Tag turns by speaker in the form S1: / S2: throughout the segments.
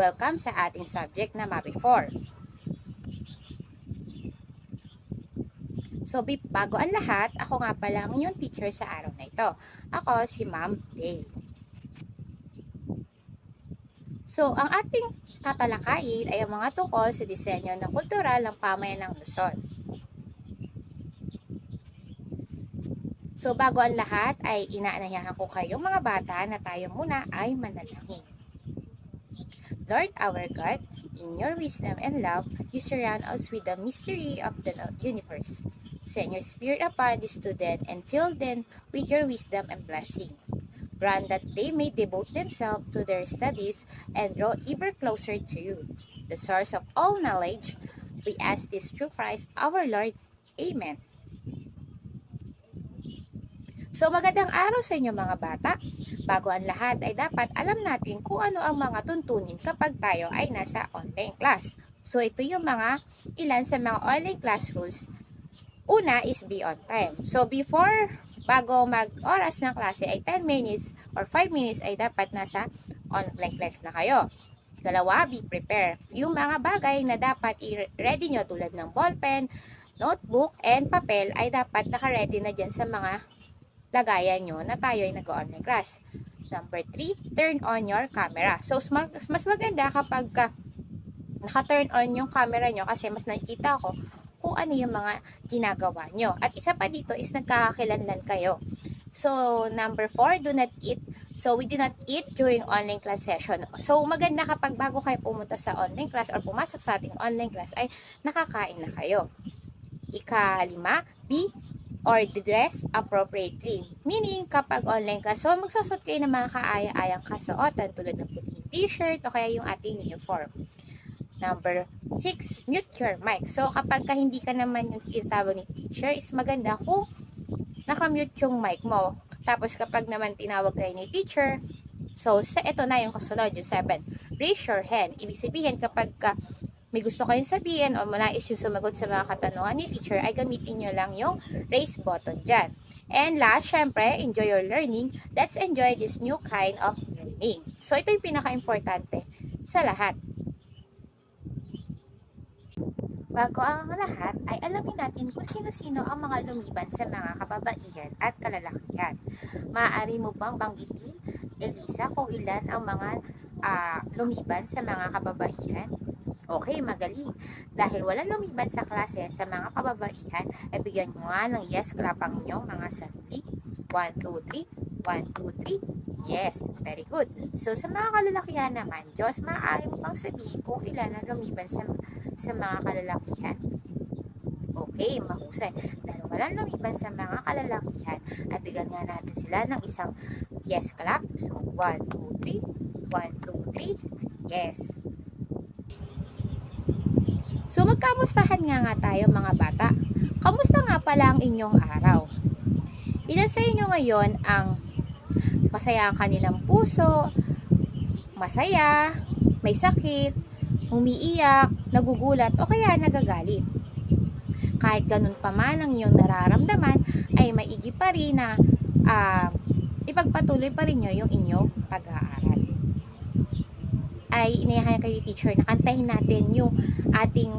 S1: welcome sa ating subject na Math 4. So, bago ang lahat, ako nga pala ang inyong teacher sa araw na ito. Ako si Ma'am Day. So, ang ating tatalakayin ay ang mga tungkol sa disenyo ng kultural ng pamayanan ng Luzon. So, bago ang lahat ay inaanayahan ko kayong mga bata na tayo muna ay manalangin. Lord our God, in your wisdom and love, you surround us with the mystery of the universe. Send your spirit upon the student and fill them with your wisdom and blessing. Grant that they may devote themselves to their studies and draw ever closer to you, the source of all knowledge. We ask this through Christ our Lord. Amen. So magandang araw sa inyo mga bata. Bago ang lahat ay dapat alam natin kung ano ang mga tuntunin kapag tayo ay nasa online class. So ito yung ilan sa mga online class rules. Una is be on time. So bago mag-oras ng klase ay 10 minutes or 5 minutes ay dapat nasa online class na kayo. Ikalawa, be prepared. Yung mga bagay na dapat i-ready nyo tulad ng ballpen, notebook, and papel ay dapat naka-ready na dyan sa mga lagayan nyo na tayo ay nag-online class. Number 3, turn on your camera. So, mas maganda kapag naka-turn on yung camera nyo kasi mas nakikita ko kung ano yung mga ginagawa nyo. At isa pa dito is nagkakakilanlan kayo. So, number 4, do not eat. So, we do not eat during online class session. So, maganda kapag bago kayo pumunta sa online class or pumasok sa ating online class ay nakakain na kayo. Ika-5, be or dress appropriately. Meaning, kapag online class, so magsusot kayo ng mga kaaya-ayang kasuotan tulad ng puting t-shirt o kaya yung ating uniform. Number 6, mute your mic. So, kapag hindi ka naman yung tinatawag ni teacher, is maganda kung nakamute yung mic mo. Tapos, kapag naman tinawag kayo ni teacher, so, ito na yung kasunod, yung 7. Raise your hand. Ibig sabihin, kapag may gusto kayong sabihin o nais yung sumagot sa mga katanungan ni teacher, ay gamitin nyo lang yung raise button dyan. And last, syempre, enjoy your learning. Let's enjoy this new kind of learning. So, ito yung pinaka-importante sa lahat. Bago ang lahat, ay alamin natin kung sino-sino ang mga lumiban sa mga kababaihan at kalalakihan. Maaari mo bang banggitin, Elisa, kung ilan ang mga lumiban sa mga kababaihan? Okay, magaling. Dahil wala lumiban sa klase sa mga kababaihan, ay bigyan nyo nga ng yes clap ang inyong mga sarili. 1, 2, 3. 1, 2, 3. Yes, very good. So, sa mga kalalakihan naman, Diyos, maaari mo bang sabihin kung ilan ang lumiban sa mga kalalakihan? Okay, mahusay. Dahil walang lumiban sa mga kalalakihan, ay bigyan nga natin sila ng isang yes clap. So, 1, 2, 3. 1, 2, 3. Yes. So, magkamustahan nga tayo mga bata. Kamusta nga pala ang inyong araw? Ilan sa inyo ngayon ang masaya ang kanilang puso, masaya, may sakit, umiiyak, nagugulat, o kaya nagagalit? Kahit ganun pa man ang iyong nararamdaman, ay maigi pa rin na ipagpatuloy pa rin nyo yung inyong pag-aaral. Ay inayahan kayo ni teacher na kantahin natin yung ating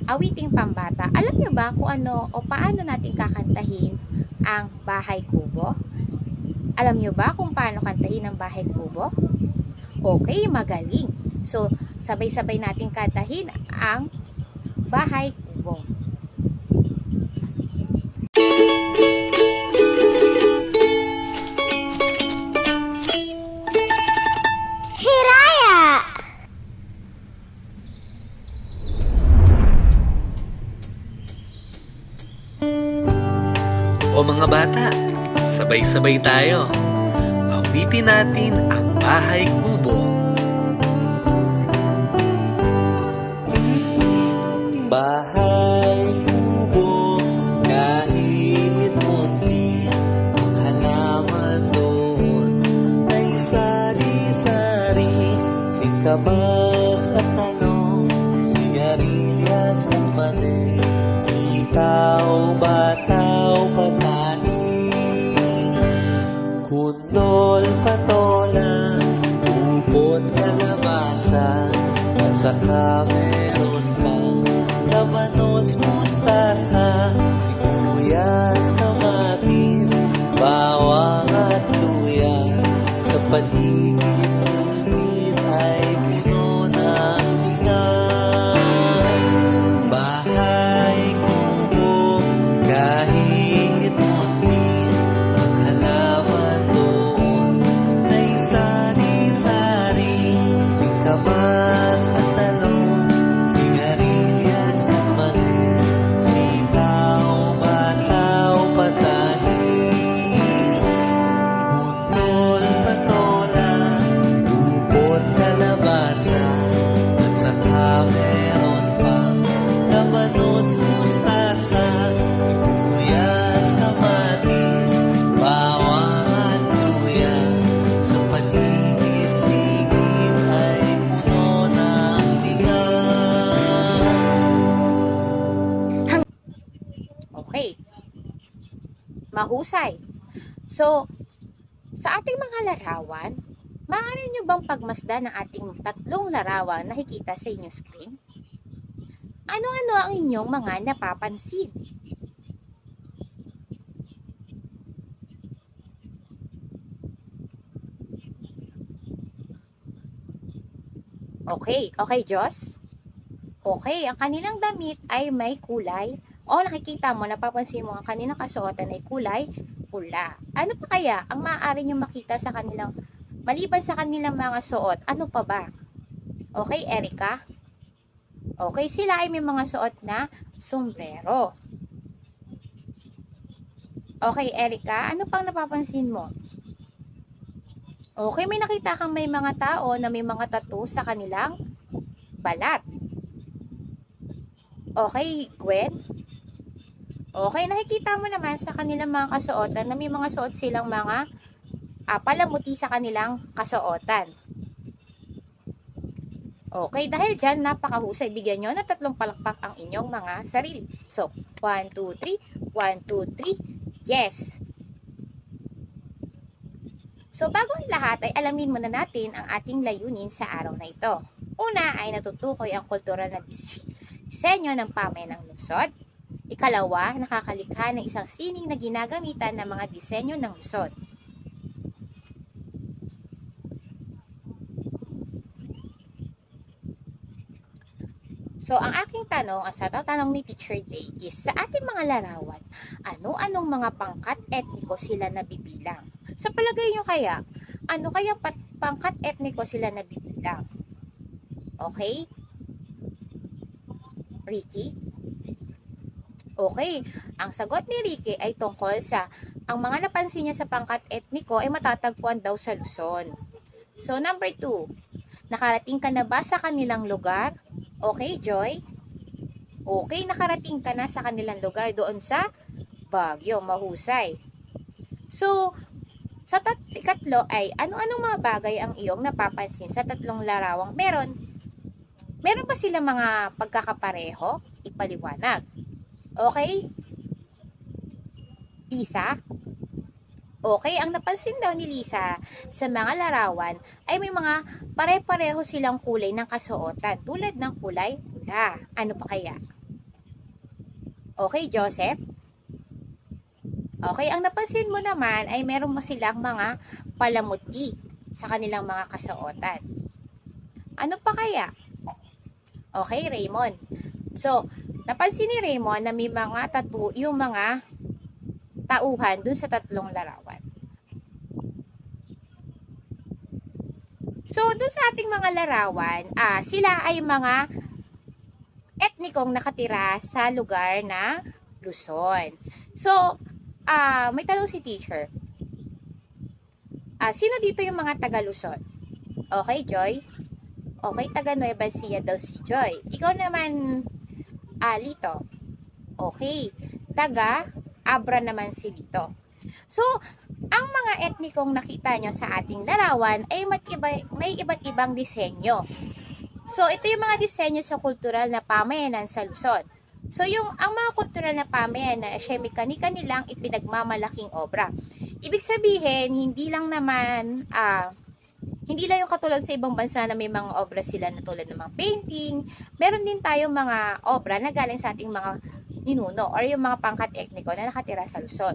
S1: awiting pambata. Alam nyo ba kung ano o paano natin kakantahin ang Bahay Kubo? Alam nyo ba kung paano kantahin ang Bahay Kubo? Okay, magaling. So, sabay-sabay natin kantahin ang Bahay Kubo.
S2: O mga bata, sabay-sabay tayo. Awitin natin ang Bahay Kubo.
S3: Bahay kubo, kahit munti ang halaman doon ay sari-sari, singkamas at talong, sigarilyas at mani, sitaw, bataw, patani, kundol, patola, upot, kalaman. saka meron pang labanos, mustasa, sibuyas, kamatis, bawang at luya. Sa paligid-ligid ay puno ng tingan. Bahay kubo, kahit munti, ang halaman doon ay sari-sari, singkamas at talong, sigarilyas at mani, sitaw, bataw, patani, kuntol, patola, upot, kalabasa, at saka meron pang labanos, mustasa, sibuyas, kamatis, bawang at luya. Sa paligid-ligid ay puno ng tingan.
S1: Okay. Mahusay. So, sa ating mga larawan, maaari nyo bang pagmasdan ang ating tatlong larawan na nakikita sa inyong screen? Ano-ano ang inyong mga napapansin? Okay, Diyos? Okay, ang kanilang damit ay may kulay. O nakikita mo, napapansin mo, ang kanilang kasuotan ay kulay pula. Ano pa kaya ang maaari nyo makita sa kanilang, maliban sa kanilang mga suot, ano pa ba? Okay, Erica? Okay, sila ay may mga suot na sombrero. Okay, Erica, ano pang napapansin mo? Okay, may nakita kang may mga tao na may mga tattoo sa kanilang balat. Okay, Gwen? Okay, nakikita mo naman sa kanilang mga kasuotan na may mga suot silang mga palamuti sa kanilang kasuotan. Okay, dahil dyan, napakahusay. Bigyan nyo na 3 palakpak ang inyong mga sarili. So, 1, 2, 3, 1, 2, 3, yes! So, bago ang lahat ay alamin muna natin ang ating layunin sa araw na ito. Una ay natutukoy ang kultural na disenyo ng pamayanang lungsod. Ikalawa, nakakalikha ng isang sining na ginagamitan ng mga disenyo ng lungsod. So, ang aking tanong, ang sa tanong ni Teacher Day is, sa ating mga larawan, ano-anong mga pangkat etniko sila nabibilang? Sa palagay nyo kaya, ano kaya pangkat etniko sila nabibilang? Okay? Ricky? Okay, ang sagot ni Ricky ay tungkol sa, ang mga napansin niya sa pangkat etniko ay matatagpuan daw sa Luzon. So, number 2, nakarating ka na ba sa kanilang lugar? Okay, Joy? Okay, nakarating ka na sa kanilang lugar doon sa Baguio, mahusay. So, sa ikatlo ay, ano-anong mga bagay ang iyong napapansin sa tatlong larawang meron? Meron ba sila mga pagkakapareho? Ipaliwanag. Okay? Lisa? Okay, ang napansin daw ni Lisa sa mga larawan ay may mga pare-pareho silang kulay ng kasuotan tulad ng kulay pula. Ano pa kaya? Okay, Joseph? Okay, ang napansin mo naman ay meron mo silang mga palamuti sa kanilang mga kasuotan. Ano pa kaya? Okay, Raymond. So, napansin ni Raymond na may mga tattoo yung mga tauhan dun sa tatlong larawan. So, dun sa ating mga larawan, sila ay mga etnikong nakatira sa lugar na Luzon. So, may tanong si teacher. Sino dito yung mga taga Luzon? Okay, Joy? Okay, taga Nueva Ecija daw si Joy. Ikaw naman, Lito. Okay, taga Abra naman si Lito. So, ang mga etnikong nakita nyo sa ating larawan ay may iba't ibang disenyo. So, ito yung mga disenyo sa kultural na pamayanan sa Luzon. So, ang mga kultural na pamayanan ay mekanika nilang ipinagmamalaking obra. Ibig sabihin, hindi lang naman Hindi lang yung katulad sa ibang bansa na may mga obra sila na tulad ng mga painting. Meron din tayong mga obra na galing sa ating mga ninuno or yung mga pangkat etniko na nakatira sa Luzon.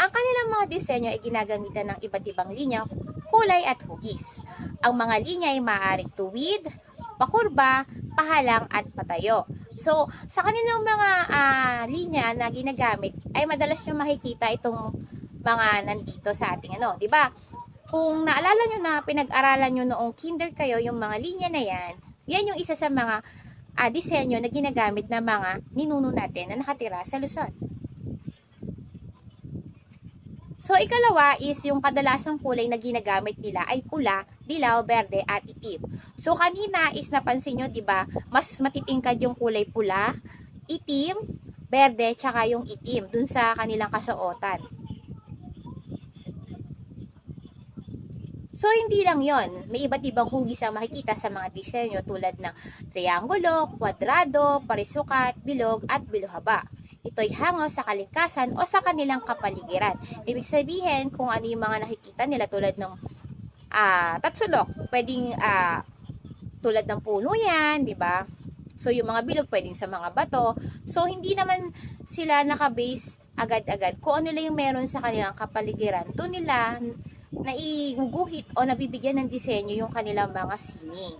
S1: Ang kanilang mga disenyo ay ginagamitan ng iba't ibang linya, kulay at hugis. Ang mga linya ay maaaring tuwid, pakurba, pahalang at patayo. So, sa kanilang mga linya na ginagamit ay madalas nyo makikita itong mga nandito sa ating di ba? Kung naalala nyo na pinag-aralan nyo noong kinder kayo, yung mga linya na yan yung isa sa mga disenyo na ginagamit ng mga ninuno natin na nakatira sa Luzon. So, ikalawa is yung kadalasang kulay na ginagamit nila ay pula, dilaw, berde, at itim. So, kanina is napansin nyo, di ba, mas matitingkad yung kulay pula, itim, berde, tsaka yung itim dun sa kanilang kasuotan. So, hindi lang yon. May iba't ibang hugis ang makikita sa mga disenyo tulad ng triangulo, kwadrado, parisukat, bilog, at bilohaba. Ito'y hango sa kalikasan o sa kanilang kapaligiran. Ibig sabihin, kung ano yung mga nakikita nila tulad ng tatsulok, pwedeng tulad ng puno yan, di ba? So, yung mga bilog, pwedeng sa mga bato. So, hindi naman sila nakabase agad-agad kung ano lang yung meron sa kanilang kapaligiran. Doon nila naiguguhit o nabibigyan ng disenyo yung kanilang mga sining.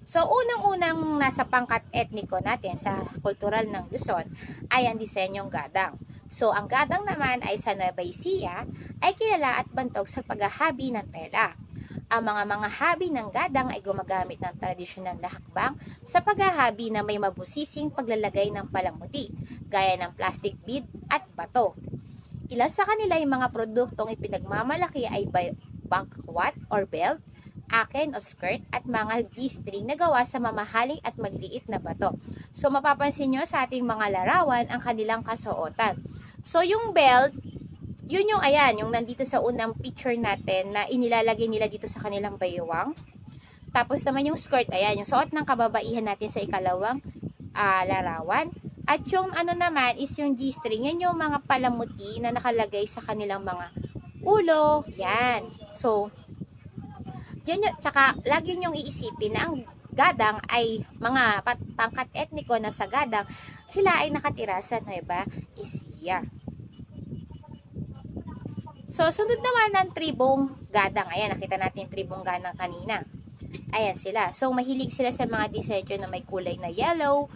S1: So, unang-unang nasa pangkat etniko natin sa kultural ng Luzon ay ang disenyong gadang. So, ang gadang naman ay sa Nueva Ecija ay kilala at bantog sa paghahabi ng tela. Ang mga habi ng gadang ay gumagamit ng tradisyonal na hakbang sa paghahabi na may mabusising paglalagay ng palamuti, gaya ng plastic bead at bato. Ilan sa kanila yung mga produktong ipinagmamalaki ay bangkwat or belt, aken o skirt at mga G-string na gawa sa mamahaling at maliliit na bato. So, mapapansin nyo sa ating mga larawan ang kanilang kasuotan. So, yung belt, yun yung yung nandito sa unang picture natin na inilalagay nila dito sa kanilang baywang. Tapos naman yung skirt, yung suot ng kababaihan natin sa ikalawang larawan. At yung naman is yung G-string, yan yung mga palamuti na nakalagay sa kanilang mga ulo. Yan. So, yan yung, tsaka lagi nyong iisipin na ang gadang ay mga pangkat etniko na sa gadang, sila ay nakatira sa Nueva Ecija. So, sunod naman ng tribong gadang. Ayan, nakita natin yung tribong gadang kanina. Ayan sila. So, mahilig sila sa mga disenyo na may kulay na yellow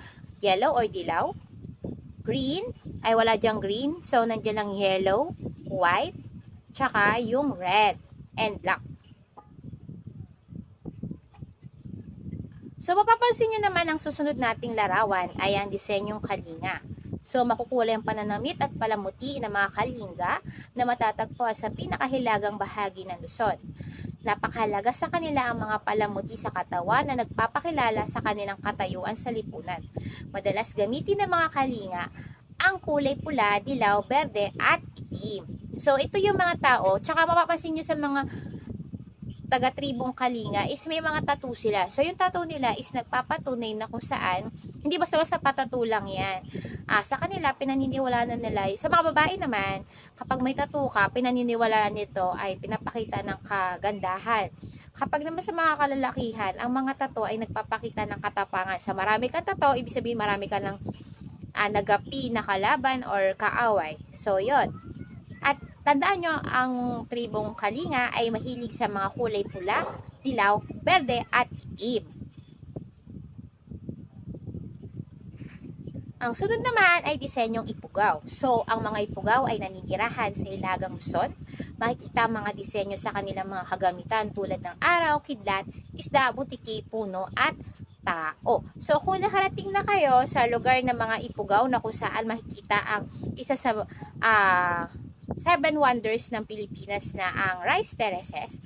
S1: or dilaw, green, ay wala dyang green, so nandiyan lang yellow, white, tsaka yung red and black. So mapapansin nyo naman ang susunod nating larawan ay ang disenyong kalinga. So makukulay ang pananamit at palamuti ng mga kalinga na matatagpuan sa pinakahilagang bahagi ng Luzon. Napakahalaga sa kanila ang mga palamuti sa katawan na nagpapakilala sa kanilang katayuan sa lipunan. Madalas gamitin ng mga kalinga ang kulay pula, dilaw, berde at itim. So ito yung mga tao, tsaka mapapansin nyo sa mga taga-tribong kalinga is may mga tattoo sila. So yung tattoo nila is nagpapatunay na kung saan, hindi basta-basta patattoo lang yan. Sa kanila, pinaniniwalaan nila, sa mga babae naman, kapag may tattoo ka, pinaniniwalaan nito ay pinapakita ng kagandahan. Kapag naman sa mga kalalakihan, ang mga tattoo ay nagpapakita ng katapangan. Sa marami kang tattoo, ibig sabihin marami ka ng nagapi na kalaban or kaaway. So yon. At tandaan nyo, ang tribong kalinga ay mahilig sa mga kulay pula, dilaw, berde at itim. Ang sunod naman ay disenyong ipugaw. So, ang mga ipugaw ay naninirahan sa Hilagang Luzon. Makikita ang mga disenyo sa kanilang mga kagamitan tulad ng araw, kidlat, isda, butiki, puno at tao. So, kung nakarating na kayo sa lugar ng mga ipugaw na kung saan makikita ang isa sa 7 wonders ng Pilipinas na ang rice terraces,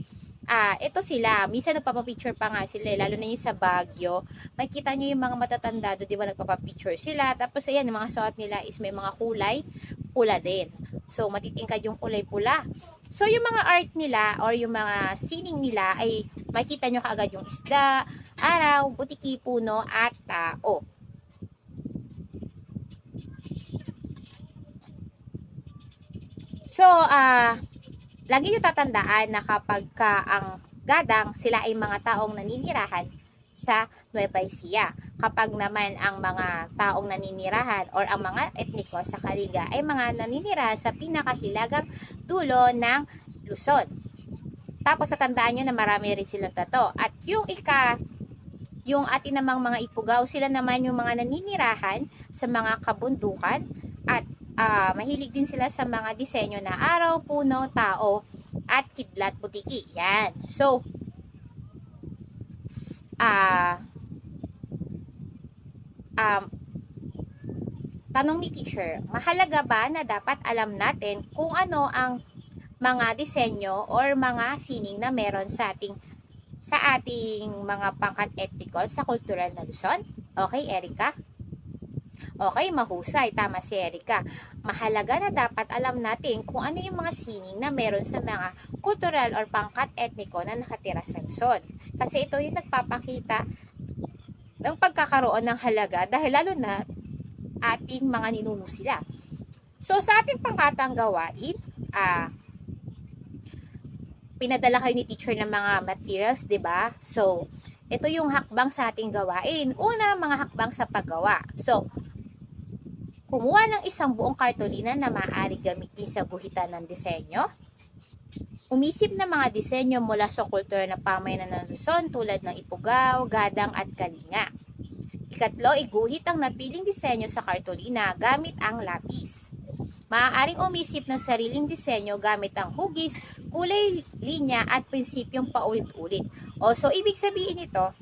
S1: ito sila, minsan nagpapapicture pa nga sila, lalo na yung sa Baguio, makikita nyo yung mga matatanda doon, di ba, nagpapapicture sila, tapos ayan, yung mga suot nila is may mga kulay pula din, so matitingkad yung kulay pula. So yung mga art nila or yung mga sining nila ay makikita nyo kaagad yung isda, araw, butiki, puno at tao. So, lagi nyo tatandaan na kapag ka ang gadang, sila ay mga taong naninirahan sa Nueva Ecija. Kapag naman ang mga taong naninirahan or ang mga etniko sa Kalinga ay mga naninirahan sa pinakahilagang dulo ng Luzon. Tapos tatandaan nyo na marami rin silang tato. At yung atin namang mga Ipugaw, sila naman yung mga naninirahan sa mga kabundukan at mahilig din sila sa mga disenyo na araw, puno, tao at kidlat, butiki. Yan. So, tanong ni teacher, mahalaga ba na dapat alam natin kung ano ang mga disenyo or mga sining na meron sa ating mga pangkat etniko sa kultural na Luzon? Okay, Erica? Okay, mahusay. Tama si Erica. Mahalaga na dapat alam natin kung ano yung mga sining na meron sa mga kultural or pangkat etniko na nakatira sa Luzon. Kasi ito yung nagpapakita ng pagkakaroon ng halaga dahil lalo na ating mga ninuno sila. So, sa ating pangkatang gawain, pinadala kayo ni teacher ng mga materials, 'di ba? So, ito yung hakbang sa ating gawain. Una, mga hakbang sa paggawa. So, kumuha ng isang buong kartolina na maaari gamitin sa guhitan ng disenyo. Umisip ng mga disenyo mula sa kultura ng pamayanan ng Luzon tulad ng Ipugaw, Gadang at Kalinga. Ikatlo, iguhit ang napiling disenyo sa kartolina gamit ang lapis. Maaaring umisip ng sariling disenyo gamit ang hugis, kulay, linya at prinsipyong paulit-ulit. So, ibig sabihin ito,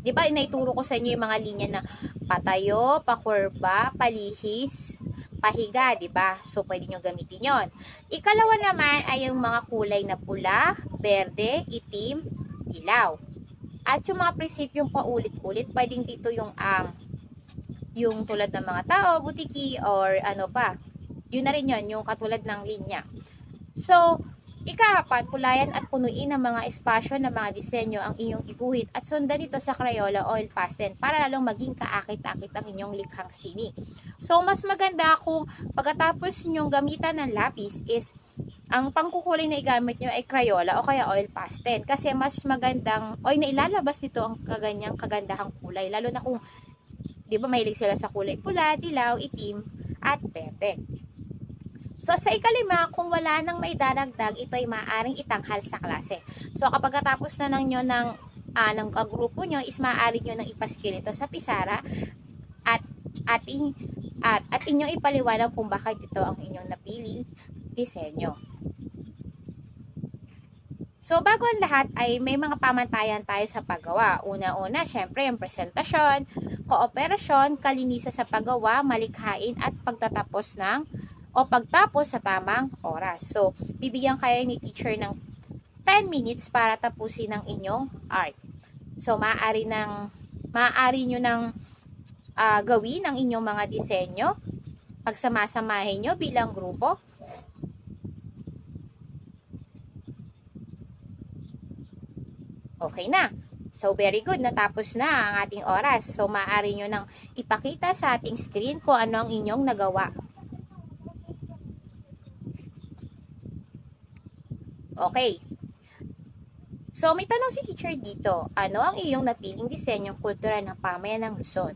S1: di ba, inaituro ko sa inyo yung mga linya na patayo, pakurba, palihis, pahiga, di ba? So, pwede nyo gamitin yon. Ikalawa naman ay yung mga kulay na pula, berde, itim, dilaw. At yung mga prinsipyong paulit-ulit, pwedeng dito yung tulad ng mga tao, butiki, or ano pa. Yun na rin yun, yung katulad ng linya. So, ika-4, kulayan at punuin ng mga espasyo ng mga disenyo ang inyong iguhit at sundan dito sa Crayola oil pastel para lalong maging kaakit-akit ang inyong likhang sining. So, mas maganda kung pagkatapos nyong gamitan ng lapis is ang pangkukulay na igamit nyo ay Crayola o kaya oil pastel. Kasi mas magandang, o nailalabas dito ang kagandahang kulay. Lalo na kung, di ba, mahilig sila sa kulay pula, dilaw, itim, at berde. So, sa ikalima, kung wala nang may daragdag, ito ay maaaring itanghal sa klase. So, kapag katapos na ng grupo nyo, is maaari nyo nang ipaskil ito sa pisara at inyong ipaliwanag kung bakit ito ang inyong napiling disenyo. So, bago ang lahat ay may mga pamantayan tayo sa paggawa. Una-una, syempre, yung presentasyon, kooperasyon, kalinisa sa paggawa, malikhain at pagtatapos pagtapos sa tamang oras. So, bibigyan kayo ni teacher ng 10 minutes para tapusin ang inyong art. So, maaari nyo nang gawin ang inyong mga disenyo. Pagsamasamahin nyo bilang grupo. Okay na. So, very good. Natapos na ang ating oras. So, maaari nyo nang ipakita sa ating screen kung ano ang inyong nagawa. Okay. So, may tanong si teacher dito. Ano ang iyong napiling disenyong kultura ng pamayanan ng Luzon?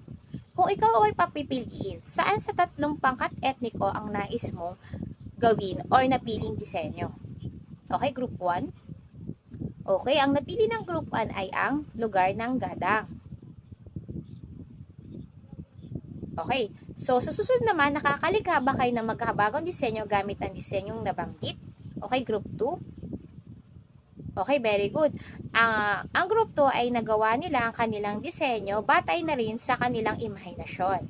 S1: Kung ikaw ay papipiliin, saan sa tatlong pangkat etniko ang nais mong gawin or napiling disenyo? Okay, group 1. Okay, ang napili ng group 1 ay ang lugar ng Gadang. Okay, so sa susunod naman, nakakalikha ba kayo ng magkabagong disenyo gamit ang disenyong nabanggit? Okay, group 2. Okay, very good. Ang group 2 ay nagawa nila ang kanilang disenyo batay na rin sa kanilang imahinasyon.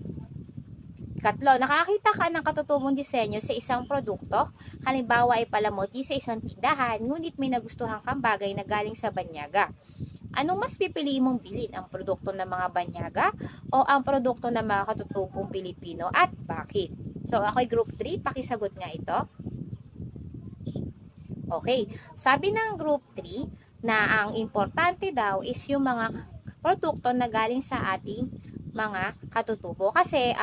S1: Ikatlo, nakakita ka ng katutubong disenyo sa isang produkto. Halimbawa ay palamuti sa isang tindahan, ngunit may nagustuhan kang bagay na galing sa banyaga. Anong mas pipili mong bilhin? Ang produkto ng mga banyaga o ang produkto ng mga katutubong Pilipino at bakit? So, ako'y group 3. Pakisagot nga ito. Okay, sabi ng group 3 na ang importante daw is yung mga produkto na galing sa ating mga katutubo. Kasi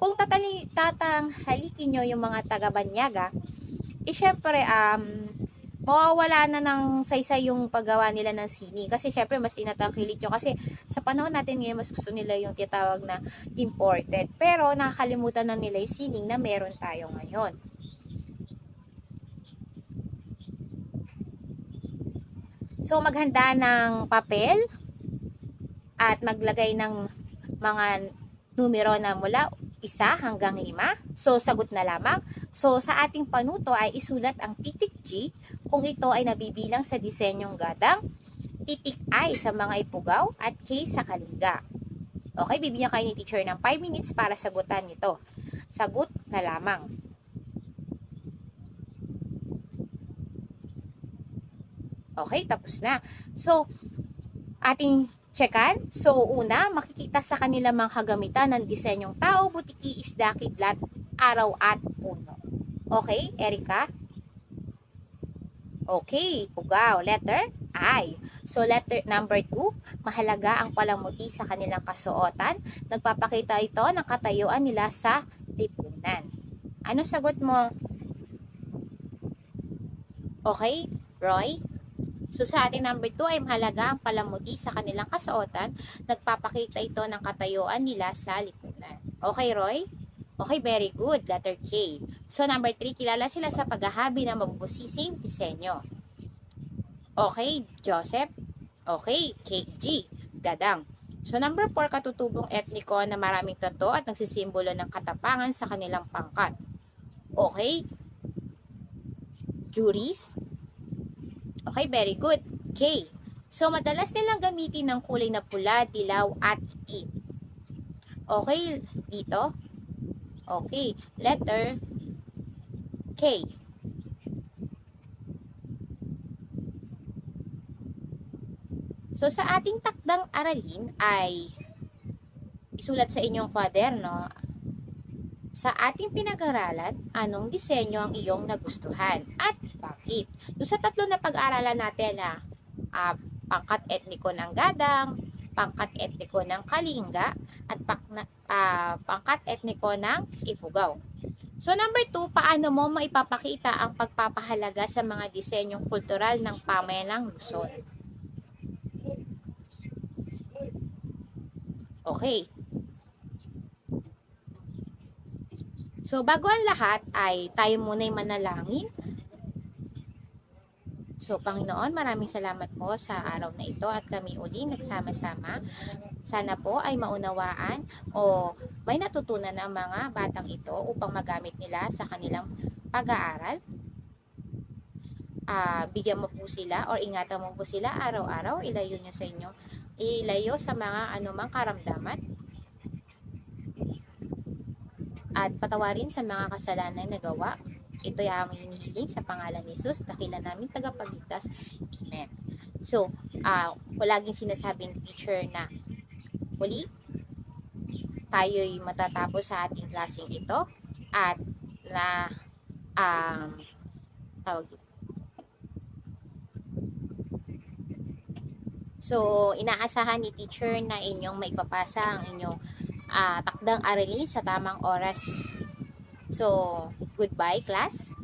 S1: kung tatanghalikin nyo yung mga taga-banyaga, syempre, mawawala na ng saysay yung paggawa nila ng sining. Kasi syempre, mas tinatangkilik yun. Kasi sa panahon natin ngayon, mas gusto nila yung tinatawag na imported. Pero nakakalimutan na nila yung sining na meron tayo ngayon. So, maghanda ng papel at maglagay ng mga numero na mula 1 hanggang 5. So, sagot na lamang. So, sa ating panuto ay isulat ang titik G kung ito ay nabibilang sa disenyong gadang, titik I sa mga ipugaw, at K sa kalinga. Okay, bibigyan kayo ni teacher ng 5 minutes para sagutan nito. Sagot na lamang. Okay, tapos na. So, ating checkan. So, una, makikita sa kanila mga kagamitan ng disenyong tao, butiki, isda, kidlat, araw at puno. Okay, Erika? Okay, pugaw. Letter I. So, letter number 2, mahalaga ang palamuti sa kanilang kasuotan. Nagpapakita ito ng katayuan nila sa lipunan. Ano sagot mo? Okay, Roy? So, sa ating number 2 ay mahalaga ang palamuti sa kanilang kasuotan. Nagpapakita ito ng katayuan nila sa lipunan. Okay, Roy? Okay, very good. Letter K. So, number 3, kilala sila sa paghahabi ng mabubusising disenyo. Okay, Joseph? Okay, KG. Gadang. So, number 4, katutubong etniko na maraming tato at nagsisimbolo ng katapangan sa kanilang pangkat. Okay, Juris? Okay, very good. K. So, madalas nilang gamitin ng kulay na pula, dilaw, at itim. Okay, dito. Okay, letter K. So, sa ating takdang aralin ay isulat sa inyong kwaderno, sa ating pinag-aralan, anong disenyo ang iyong nagustuhan at bakit? Yung sa 3 na pag-aralan natin na pangkat etniko ng gadang, pangkat etniko ng kalinga, at pangkat etniko ng ifugaw. So, number 2, paano mo maipapakita ang pagpapahalaga sa mga disenyong kultural ng pamayanang Luzon? Okay. So, bago ang lahat ay tayo muna'y manalangin. So, Panginoon, maraming salamat po sa araw na ito at kami uli nagsama-sama. Sana po ay maunawaan o may natutunan ang mga batang ito upang magamit nila sa kanilang pag-aaral. Bigyan mo po sila or ingatan mo po sila araw-araw. Ilayo sa mga anumang karamdaman. At patawarin sa mga kasalanan na gawa. Ito ay aming hinihiling sa pangalan ni Jesus, dakilan namin tagapagligtas. Amen. So, laging sinasabi ng teacher na muli, tayo'y matatapos sa ating klaseng ito at na So, inaasahan ni teacher na inyong maipapasa ang inyong takdang aralin sa tamang oras. So, goodbye class.